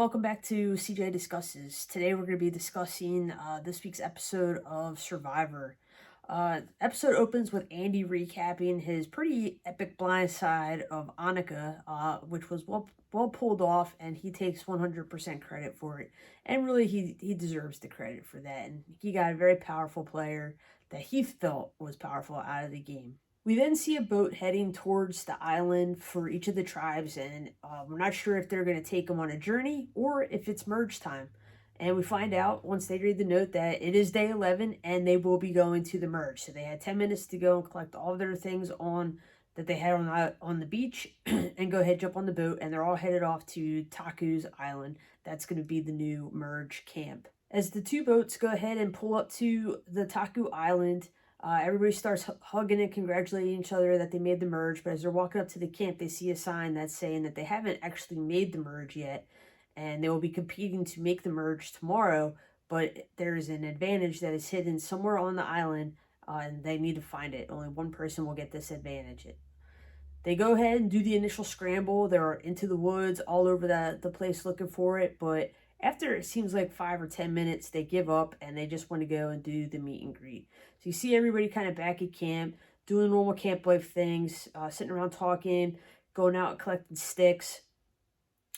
welcome back to CJ Discusses. Today we're going to be discussing this week's episode of Survivor. Episode opens with Andy recapping his pretty epic blindside of Annika, which was well pulled off, and he takes 100% credit for it. And really, he deserves the credit for that. And he got a very powerful player that he felt was powerful out of the game. We then see a boat heading towards the island for each of the tribes, and we're not sure if they're going to take them on a journey or if it's merge time. And we find out once they read the note that it is day 11 and they will be going to the merge. So they had 10 minutes to go and collect all of their things on that they had on the beach and go ahead, jump on the boat, and they're all headed off to Taku's island. That's going to be the new merge camp. As the two boats go ahead and pull up to the Taku island, everybody starts hugging and congratulating each other that they made the merge, but as they're walking up to the camp, they see a sign that's saying that they haven't actually made the merge yet, and they will be competing to make the merge tomorrow, but there's an advantage that is hidden somewhere on the island, and they need to find it. Only one person will get this advantage. They go ahead and do the initial scramble. They're into the woods, all over the place looking for it, but after it seems like 5 or 10 minutes, they give up and they just want to go and do the meet and greet. So you see everybody kind of back at camp, doing normal camp life things, sitting around talking, going out and collecting sticks.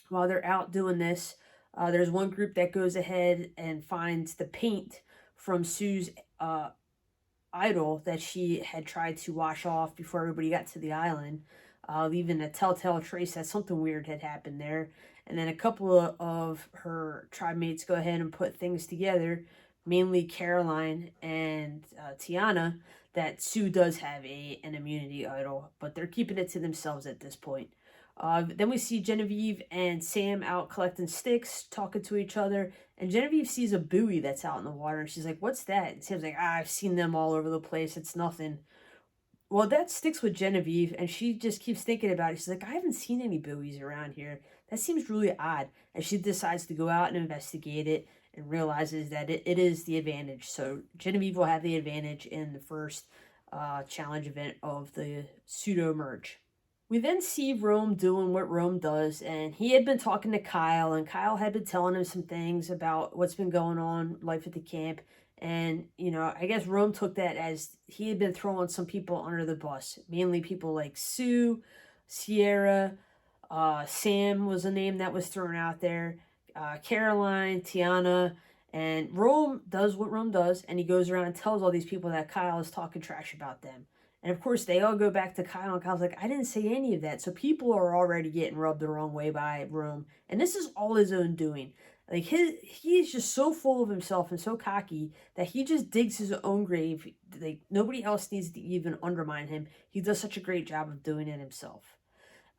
While they're out doing this, there's one group that goes ahead and finds the paint from Sue's idol that she had tried to wash off before everybody got to the island, leaving a telltale trace that something weird had happened there. And then a couple of her tribe mates go ahead and put things together, mainly Caroline and Tiana, that Sue does have an immunity idol, but they're keeping it to themselves at this point. Then we see Genevieve and Sam out collecting sticks, talking to each other, and Genevieve sees a buoy that's out in the water, and she's like, "What's that?" And Sam's like, "I've seen them all over the place. It's nothing." Well, that sticks with Genevieve, and she just keeps thinking about it. She's like, "I haven't seen any buoys around here. That seems really odd." And she decides to go out and investigate it and realizes that it is the advantage. So Genevieve will have the advantage in the first challenge event of the pseudo merge. We then see Rome doing what Rome does, and he had been talking to Kyle, and Kyle had been telling him some things about what's been going on, life at the camp, and, I guess Rome took that as he had been throwing some people under the bus, mainly people like Sue, Sierra, Sam was a name that was thrown out there, Caroline, Tiana, and Rome does what Rome does, and he goes around and tells all these people that Kyle is talking trash about them. And of course, they all go back to Kyle, and Kyle's like, "I didn't say any of that." So people are already getting rubbed the wrong way by Rome. And this is all his own doing. Like, he's just so full of himself and so cocky that he just digs his own grave. Like, nobody else needs to even undermine him. He does such a great job of doing it himself.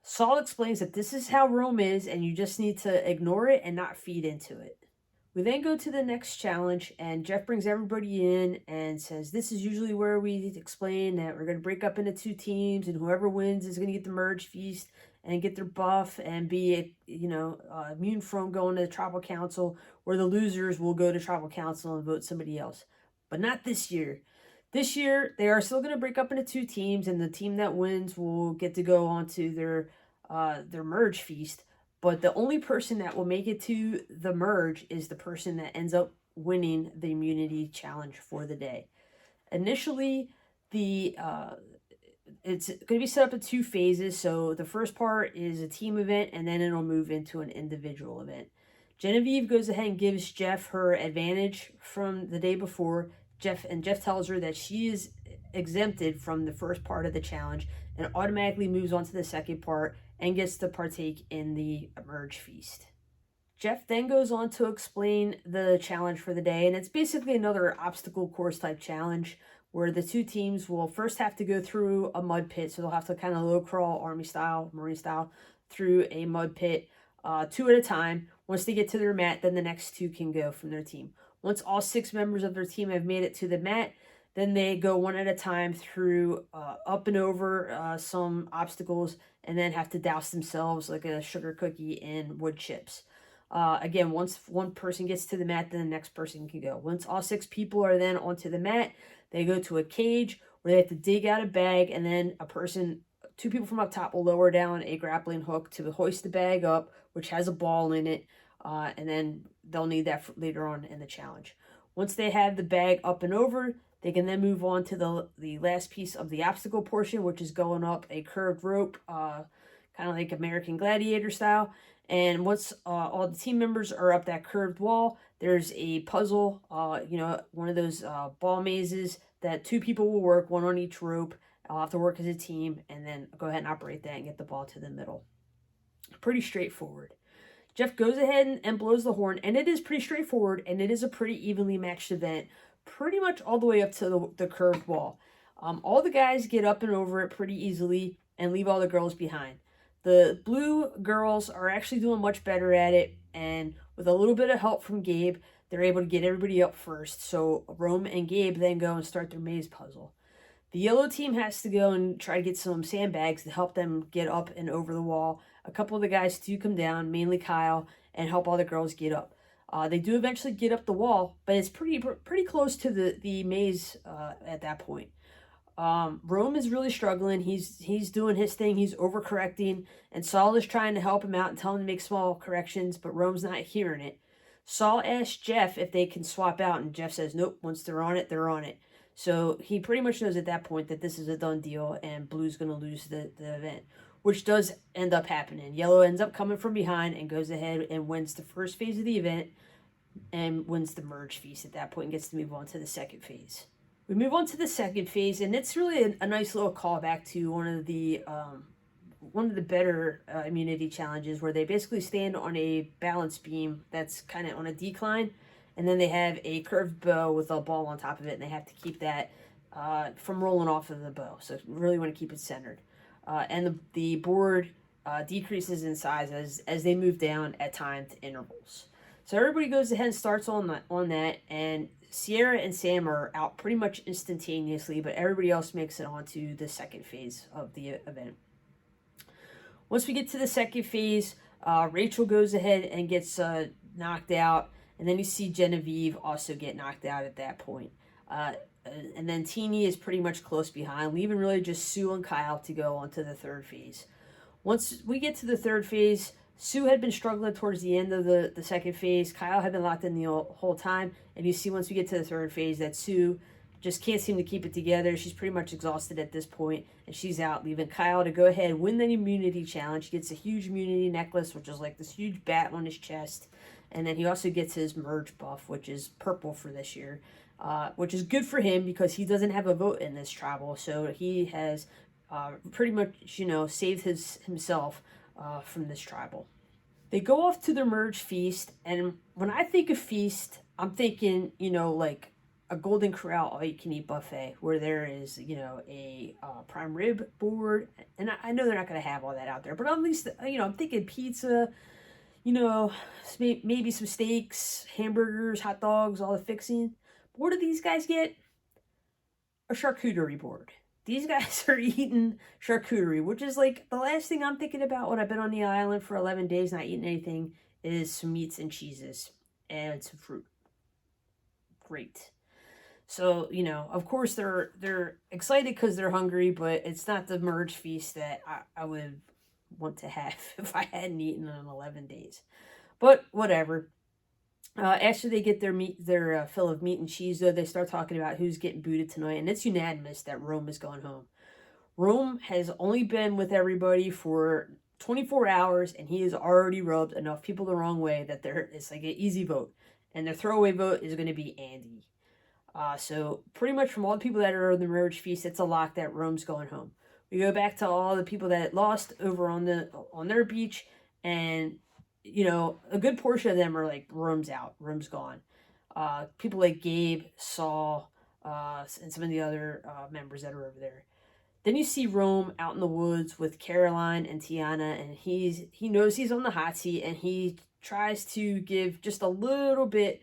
Saul explains that this is how Rome is, and you just need to ignore it and not feed into it. We then go to the next challenge, and Jeff brings everybody in and says, "This is usually where we explain that we're going to break up into two teams, and whoever wins is going to get the merge feast and get their buff and be, immune from going to the tribal council, or the losers will go to tribal council and vote somebody else." But not this year. This year, they are still going to break up into two teams, and the team that wins will get to go on to their merge feast. But the only person that will make it to the merge is the person that ends up winning the immunity challenge for the day. Initially, it's going to be set up in two phases. So the first part is a team event, and then it'll move into an individual event. Genevieve goes ahead and gives Jeff her advantage from the day before. Jeff tells her that she is exempted from the first part of the challenge and automatically moves on to the second part and gets to partake in the merge feast. Jeff then goes on to explain the challenge for the day, and it's basically another obstacle course type challenge where the two teams will first have to go through a mud pit. So they'll have to kind of low crawl, army style, marine style, through a mud pit, two at a time. Once they get to their mat, then the next two can go from their team. Once all 6 members of their team have made it to the mat, then they go one at a time through up and over some obstacles, and then have to douse themselves like a sugar cookie in wood chips. Again, once one person gets to the mat, then the next person can go. Once all 6 people are then onto the mat, they go to a cage where they have to dig out a bag, and then 2 people from up top will lower down a grappling hook to hoist the bag up, which has a ball in it. and then they'll need that later on in the challenge. Once they have the bag up and over, they can then move on to the last piece of the obstacle portion, which is going up a curved rope, kind of like American Gladiator style. And once all the team members are up that curved wall, there's a puzzle, one of those ball mazes that two people will work, one on each rope. I'll have to work as a team and then go ahead and operate that and get the ball to the middle. Pretty straightforward. Jeff goes ahead and blows the horn, and it is pretty straightforward, and it is a pretty evenly matched event, pretty much all the way up to the curved wall. All the guys get up and over it pretty easily and leave all the girls behind. The blue girls are actually doing much better at it, and with a little bit of help from Gabe, they're able to get everybody up first. So Rome and Gabe then go and start their maze puzzle. The yellow team has to go and try to get some sandbags to help them get up and over the wall. A couple of the guys do come down, mainly Kyle, and help all the girls get up. They do eventually get up the wall, but it's pretty close to the maze at that point. Rome is really struggling. He's doing his thing. He's overcorrecting, and Saul is trying to help him out and tell him to make small corrections, but Rome's not hearing it. Saul asks Jeff if they can swap out, and Jeff says, nope, once they're on it, they're on it. So he pretty much knows at that point that this is a done deal and Blue's going to lose the event, which does end up happening. Yellow ends up coming from behind and goes ahead and wins the first phase of the event and wins the merge feast at that point and gets to move on to the second phase. We move on to the second phase, and it's really a nice little callback to one of the better immunity challenges where they basically stand on a balance beam that's kind of on a decline, and then they have a curved bow with a ball on top of it, and they have to keep that from rolling off of the bow. So really want to keep it centered. And the board decreases in size as they move down at timed intervals. So everybody goes ahead and starts on that, and Sierra and Sam are out pretty much instantaneously, but everybody else makes it onto the second phase of the event. Once we get to the second phase, Rachel goes ahead and gets knocked out, and then you see Genevieve also get knocked out at that point. And then Teeny is pretty much close behind, leaving really just Sue and Kyle to go on to the third phase. Once we get to the third phase, Sue had been struggling towards the end of the second phase. Kyle had been locked in the whole time. And you see once we get to the third phase that Sue just can't seem to keep it together. She's pretty much exhausted at this point, and she's out, leaving Kyle to go ahead and win the immunity challenge. He gets a huge immunity necklace, which is like this huge bat on his chest. And then he also gets his merge buff, which is purple for this year, which is good for him because he doesn't have a vote in this tribal. So he has pretty much, saved himself from this tribal. They go off to their merge feast, and when I think of feast, I'm thinking, like a Golden Corral all-you-can-eat buffet where there is, a prime rib board, and I know they're not going to have all that out there, but at least, I'm thinking pizza, maybe some steaks, hamburgers, hot dogs, all the fixing. But what do these guys get? A charcuterie board. These guys are eating charcuterie, which is like the last thing I'm thinking about when I've been on the island for 11 days not eating anything is some meats and cheeses and some fruit. Great. So, of course they're excited because they're hungry, but it's not the merge feast that I would want to have if I hadn't eaten in 11 days. But whatever. After they get their fill of meat and cheese, though, they start talking about who's getting booted tonight, and it's unanimous that Rome is going home. Rome has only been with everybody for 24 hours, and he has already rubbed enough people the wrong way that it's like an easy vote. And their throwaway vote is going to be Andy. So pretty much from all the people that are on the merge feast, it's a lock that Rome's going home. We go back to all the people that lost over on their beach, and a good portion of them are like, Rome's out, Rome's gone. People like Gabe, Saul, and some of the other members that are over there. Then you see Rome out in the woods with Caroline and Tiana, and he knows he's on the hot seat, and he tries to give just a little bit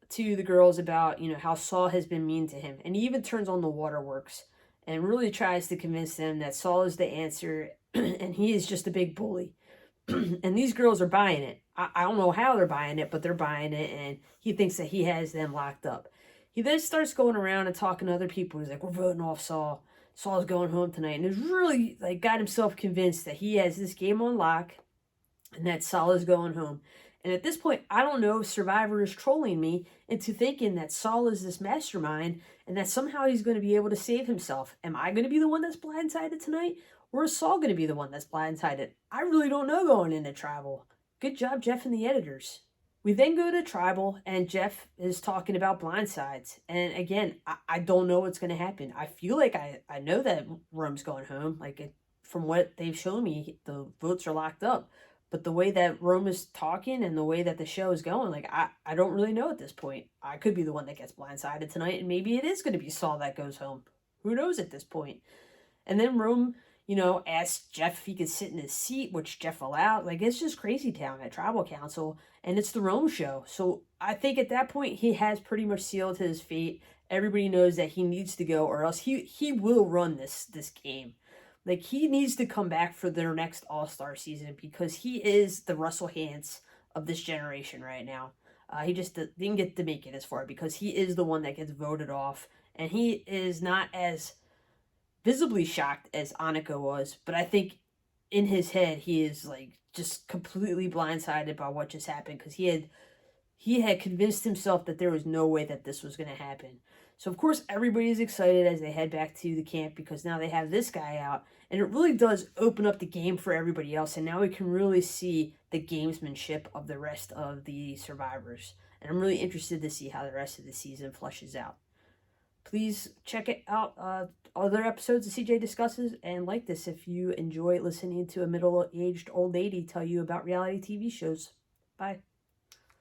to the girls about, how Saul has been mean to him. And he even turns on the waterworks and really tries to convince them that Saul is the answer and he is just a big bully. And these girls are buying it. I don't know how they're buying it, but they're buying it, and he thinks that he has them locked up. He then starts going around and talking to other people. He's like, we're voting off Saul. Saul's going home tonight. And has really got himself convinced that he has this game on lock and that Saul is going home. And at this point, I don't know if Survivor is trolling me into thinking that Saul is this mastermind and that somehow he's going to be able to save himself. Am I going to be the one that's blindsided tonight? Or is Saul going to be the one that's blindsided? I really don't know going into Tribal. Good job, Jeff and the editors. We then go to Tribal, and Jeff is talking about blindsides. And again, I don't know what's going to happen. I feel like I know that Rome's going home. From what they've shown me, the votes are locked up. But the way that Rome is talking and the way that the show is going, I don't really know at this point. I could be the one that gets blindsided tonight, and maybe it is going to be Saul that goes home. Who knows at this point? And then Rome, asks Jeff if he could sit in his seat, which Jeff allowed. It's just crazy town at Tribal Council, and it's the Rome show. So I think at that point, he has pretty much sealed his fate. Everybody knows that he needs to go, or else he will run this game. He needs to come back for their next All-Star season because he is the Russell Hantz of this generation right now. He just didn't get to make it as far because he is the one that gets voted off, and he is not as visibly shocked as Annika was, but I think in his head he is just completely blindsided by what just happened because he had convinced himself that there was no way that this was going to happen. So of course everybody is excited as they head back to the camp because now they have this guy out, and it really does open up the game for everybody else, and now we can really see the gamesmanship of the rest of the survivors. And I'm really interested to see how the rest of the season flushes out. Please check it out, other episodes of CJ Discusses, and like this if you enjoy listening to a middle-aged old lady tell you about reality TV shows. Bye.